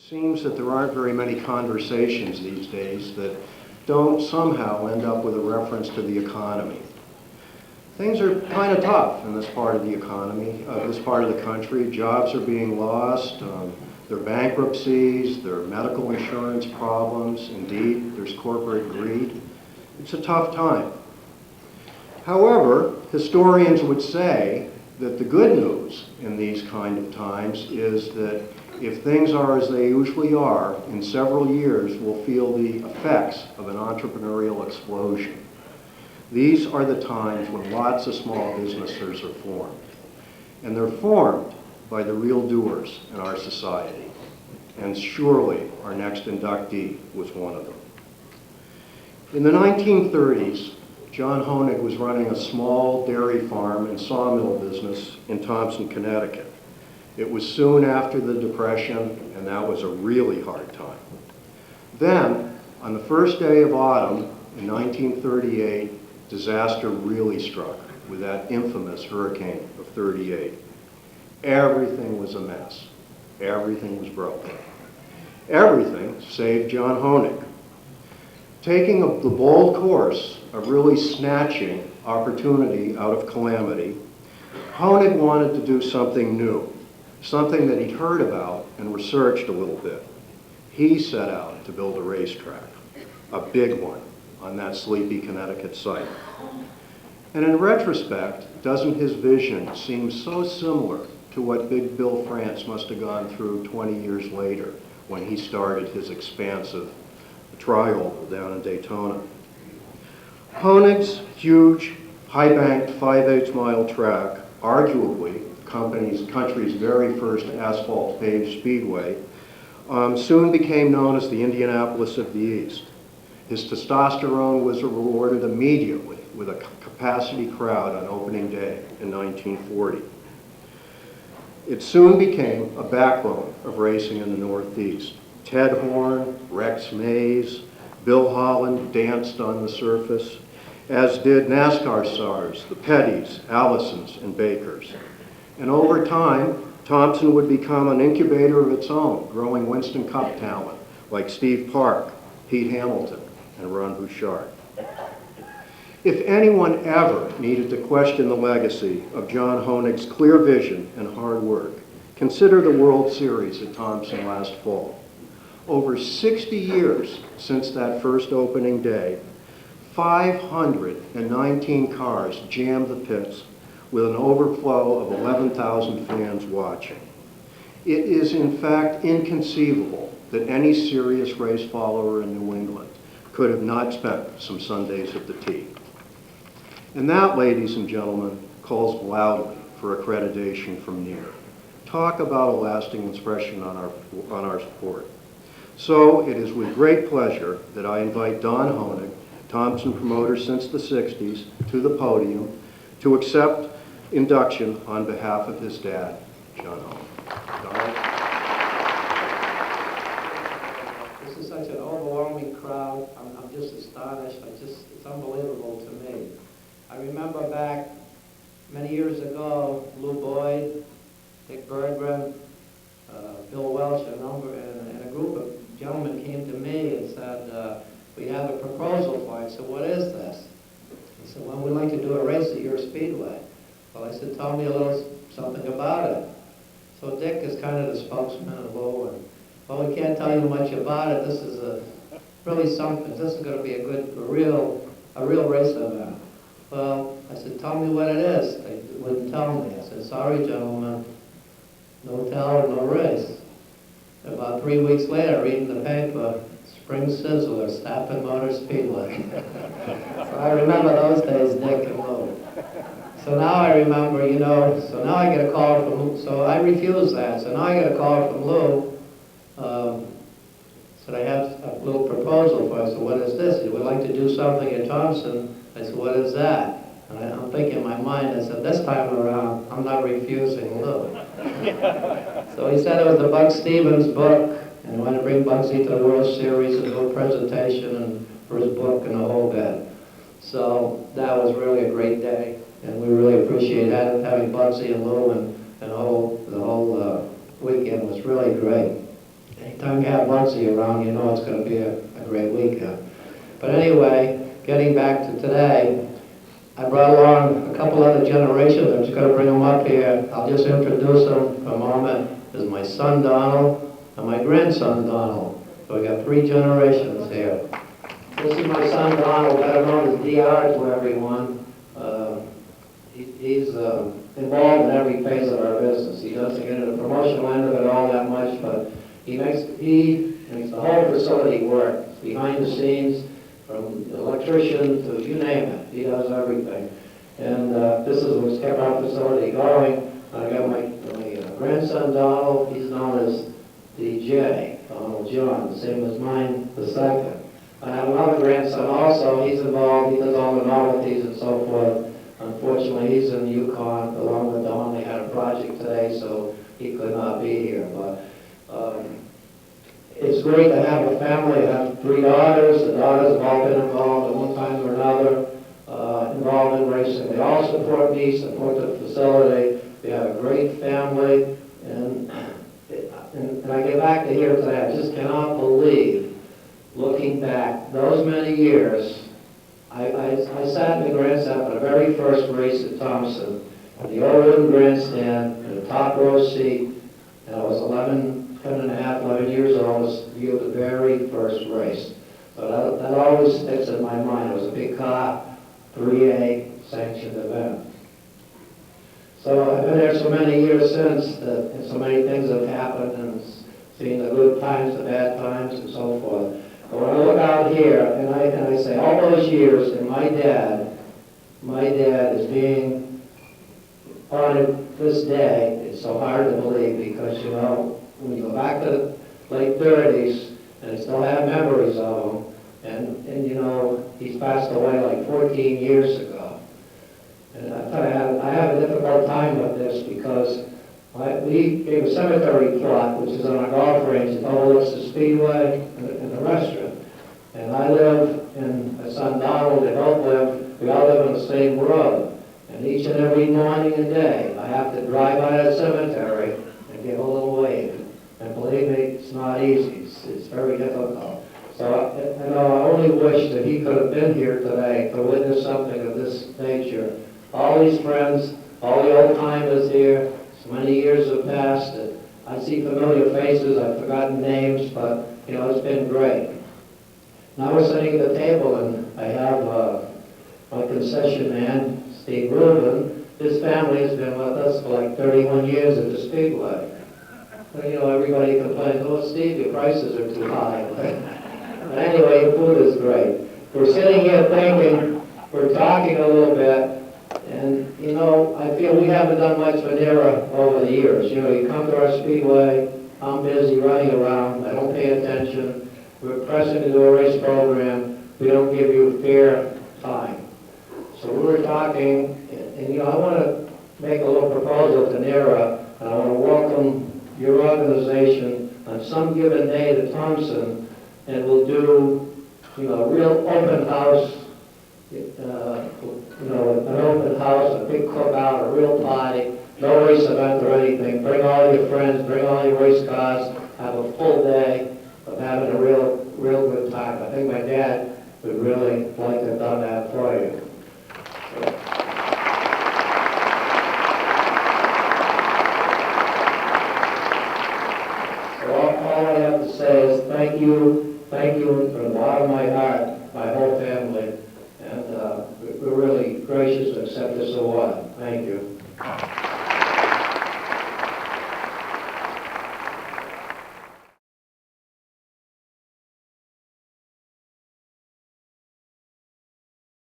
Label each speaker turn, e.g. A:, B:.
A: seems that there aren't very many conversations these days that don't somehow end up with a reference to the economy. Things are kind of tough in this part of the economy, this part of the country. Jobs are being lost. There are bankruptcies. There are medical insurance problems. Indeed, there's corporate greed. It's a tough time. However, historians would say that the good news in these kind of times is that if things are as they usually are, in several years we'll feel the effects of an entrepreneurial explosion. These are the times when lots of small businesses are formed. And they're formed by the real doers in our society. And surely our next inductee was one of them. In the 1930s, John Hoenig was running a small dairy farm and sawmill business in Thompson, Connecticut. It was soon after the Depression, and that was a really hard time. Then, on the first day of autumn in 1938, disaster really struck with that infamous hurricane of '38. Everything was a mess. Everything was broken. Everything save John Hoenig. Taking the bold course of really snatching opportunity out of calamity, Hoenig wanted to do something new, something that he'd heard about and researched a little bit. He set out to build a racetrack, a big one, on that sleepy Connecticut site. And in retrospect, doesn't his vision seem so similar to what Big Bill France must have gone through 20 years later when he started his expansive tri-oval down in Daytona? Hoenig's huge, high-banked 5/8 mile track, arguably the country's very first asphalt paved speedway, soon became known as the Indianapolis of the East. His testosterone was rewarded immediately with a capacity crowd on opening day in 1940. It soon became a backbone of racing in the Northeast. Ted Horn, Rex Mays, Bill Holland danced on the surface, as did NASCAR stars, the Pettys, Allisons, and Bakers. And over time, Thompson would become an incubator of its own, growing Winston Cup talent like Steve Park, Pete Hamilton, and Ron Bouchard. If anyone ever needed to question the legacy of John Hoenig's clear vision and hard work, consider the World Series at Thompson last fall. Over 60 years since that first opening day, 519 cars jammed the pits with an overflow of 11,000 fans watching. It is in fact inconceivable that any serious race follower in New England could have not spent some Sundays at the tee. And that, ladies and gentlemen, calls loudly for accreditation from near. Talk about a lasting impression on our sport. So it is with great pleasure that I invite Don Hoenig, Thompson promoter since the 60s, to the podium to accept induction on behalf of his dad, John Hoenig. Don?
B: This is such an overwhelming crowd. I'm just astonished. It's unbelievable to me. I remember back many years ago, Lou Boyd, Dick Berggren, Bill Welch, and a group of gentlemen came to me and said, we have a proposal for it. I said, what is this? He said, well, we'd like to do a race at your speedway. Well, I said, tell me a little something about it. So Dick is kind of the spokesman of Lou, and well, we can't tell you much about it. This is really something. This is going to be a real race event. Well, I said, tell me what it is. They wouldn't tell me. I said, sorry, gentlemen, no tell, no race. About 3 weeks later, reading the paper, Spring Sizzler, Stappen Motor Speedway. So I remember those days, Dick and Lou. So now I remember, so now I get a call from Lou. So I refused that. So now I get a call from Lou. Said, I have a little proposal for it. I said, what is this? He said, we'd like to do something at Thompson. I said, what is that? And I'm thinking in my mind, I said, this time around, I'm not refusing Lou. So he said it was the Buck Stevens book, and he wanted to bring Bugsy to the World Series and do a presentation and for his book and the whole bit. So that was really a great day, and we really appreciate having Bugsy and Lou, and the whole weekend was really great. anytime you have Muncie around, you know it's going to be a great weekend. But anyway, getting back to today, I brought along a couple other generations. I'm just going to bring them up here. I'll just introduce them for a moment. This is my son Donald and my grandson Donald. So we got 3 generations here. This is my son Donald, better known as DR to everyone. He's involved in every phase of our business. He doesn't get into the promotional end of it all that much, but he makes the whole facility work. Behind the scenes, from electrician to you name it, he does everything. And this is what's kept our facility going. I got my grandson Donald, he's known as DJ, Donald John, the same as mine, the second. I have another grandson also, he's involved, he does all the novelties and so forth. Unfortunately, he's in Yukon along with Don. They had a project today, so he could not be here. But it's great to have a family. I have 3 daughters. The daughters have all been involved at one time or another, involved in racing. They all support me, support the facility. We have a great family. And I get back to here today. I just cannot believe, looking back, those many years, I sat in the grandstand for the very first race at Thompson, in the old wooden grandstand, in the top row seat, and I was 11 years old, was viewed the very first race. So that always sticks in my mind. It was a big car, 3A sanctioned event. So I've been there so many years since, and so many things have happened, and seen the good times, the bad times, and so forth. But when I look out here, and I say all those years, and my dad is being honored this day. It's so hard to believe because, you know, when you go back to the late 30s, and I still have memories of him, and you know, he's passed away like 14 years ago. And I tell you, I have a difficult time with this because we gave a cemetery plot, which is on a golf range that overlooks the speedway and the restaurant. And I live, and my son Donald, they both live, we all live on the same road. And each and every morning and day, I have to drive by that cemetery and give a little wave. And believe me, it's not easy. It's very difficult. So I only wish that he could have been here today to witness something of this nature. All these friends, all the old timers here, so many years have passed. I see familiar faces, I've forgotten names, but you know, it's been great. Now we're sitting at the table, and I have my concession man, Steve Rubin. His family has been with us for like 31 years at the Speedway. But, you know, everybody complains, oh, Steve, your prices are too high. But anyway, the food is great. We're sitting here thinking, we're talking a little bit, and, you know, I feel we haven't done much for NERA over the years. You know, you come to our Speedway, I'm busy running around, I don't pay attention. We're pressing to do a race program. We don't give you fair time. So we were talking, and you know, I want to make a little proposal to NERA, and I want to welcome your organization on some given day to Thompson, and we'll do, you know, a real open house, you know, an open house, a big cookout, a real party, no race event or anything. Bring all your friends, bring all your race cars, have a full day of having a real good time. I think my dad would really like to have done that for you. So all I have to say is thank you from the bottom of my heart, my whole family, and we're really gracious to accept this award. Thank you.